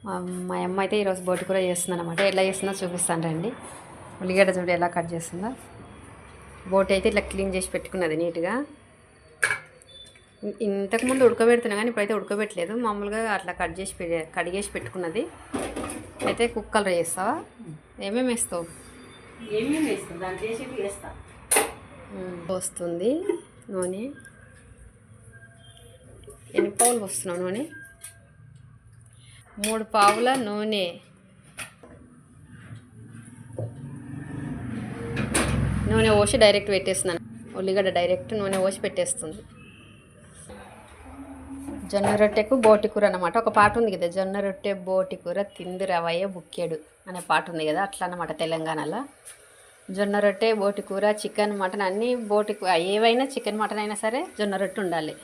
మా అమ్మ అయితే ఈరోజు బోటి కూర చేస్తుంది అనమాట. ఎలా చేస్తుందో చూపిస్తాను రండి. ఉల్లిగడ్డ చూడు ఎలా కట్ చేస్తుందో. బోటి అయితే ఇట్లా క్లీన్ చేసి పెట్టుకున్నది నీట్గా. ఇంతకుముందు ఉడకబెడుతున్నా కానీ ఇప్పుడైతే ఉడకబెట్టలేదు, మామూలుగా అట్లా కడిగేసి పెట్టుకున్నది. అయితే కుక్కర్ చేస్తావా? ఏమేమి వేస్తావు? ఏమేమి వేస్తావు? దాంట్లో వేసి వేస్తా. పోస్తుంది నూనె. ఎన్ని పావులు పోస్తున్నావు నూనె? 3 పావుల నూనె. నూనె పోసి డైరెక్ట్ పెట్టేస్తున్నాను. ఉల్లిగడ్డ డైరెక్ట్ నూనె పోసి పెట్టేస్తుంది. జొన్న రొట్టెకు బోటి కూర అన్నమాట. ఒక పాట ఉంది కదా, జొన్న రొట్టె బోటి కూర తిందు రవయ్య బుక్కెడు అనే పాట ఉంది కదా, అట్లా అన్నమాట తెలంగాణలో. జొన్న రొట్టె బోటి కూర, చికెన్ మటన్ అన్నీ బోటి కూర ఏవైనా, చికెన్ మటన్ అయినా సరే జొన్న రొట్టె ఉండాలి.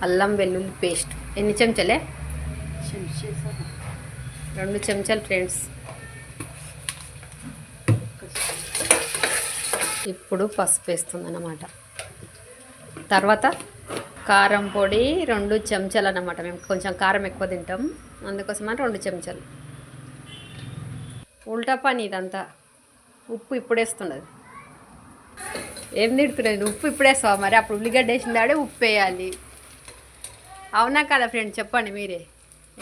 అల్లం వెల్లుల్లి పేస్ట్ ఎన్ని చెంచాలే? 2 చెంచాలు ఫ్రెండ్స్. ఇప్పుడు పసుపు వేస్తుంది అన్నమాట. తర్వాత కారం పొడి 2 చెంచాలు అన్నమాట. మేము కొంచెం కారం ఎక్కువ తింటాం, అందుకోసమని 2 చెంచాలు. ఉల్టా పని ఇదంతా. ఉప్పు ఇప్పుడు వేస్తున్నది. ఏం తిడుతున్నది? ఉప్పు ఇప్పుడు వేస్తావా? మరి అప్పుడు ఉల్లిగడ్డ వేసిన దాడే ఉప్పు వేయాలి. అవునా కదా ఫ్రెండ్స్, చెప్పండి మీరే.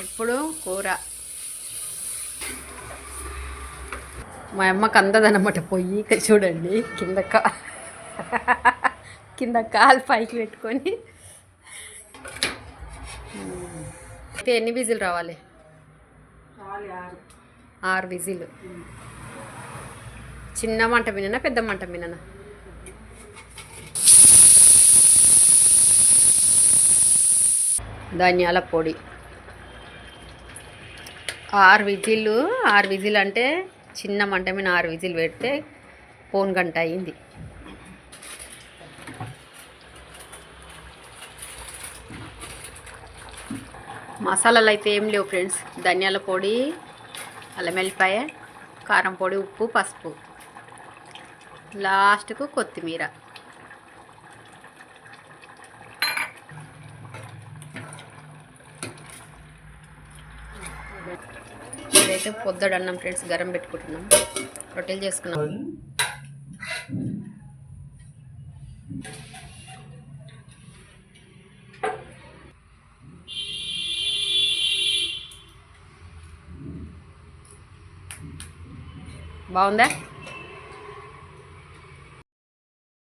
ఇప్పుడు కూర మా అమ్మకి అందదన్నమాట. పొయ్యి చూడండి, కింద కాలు పైకి పెట్టుకొని. అయితే ఎన్ని విజిల్ రావాలి? 6 విజిల్. చిన్న మంట మీదనా పెద్ద మంట మీదనా? ధనియాల పొడి 6 విజిల్ అంటే చిన్న మంట మీద 6 విజిల్ పెడితే పోన్ గంట అయింది. మసాలాలు అయితే ఏం లేవు ఫ్రెండ్స్. ధనియాల పొడి, అల్లం వెల్లిపాయ, కారం పొడి, ఉప్పు, పసుపు, లాస్ట్కు కొత్తిమీర. ఇదైతే పొద్దుడు అన్నం ఫ్రెండ్స్. గరం పెట్టుకుంటున్నాం, రొట్టెలు చేసుకున్నాం. బాగుందా?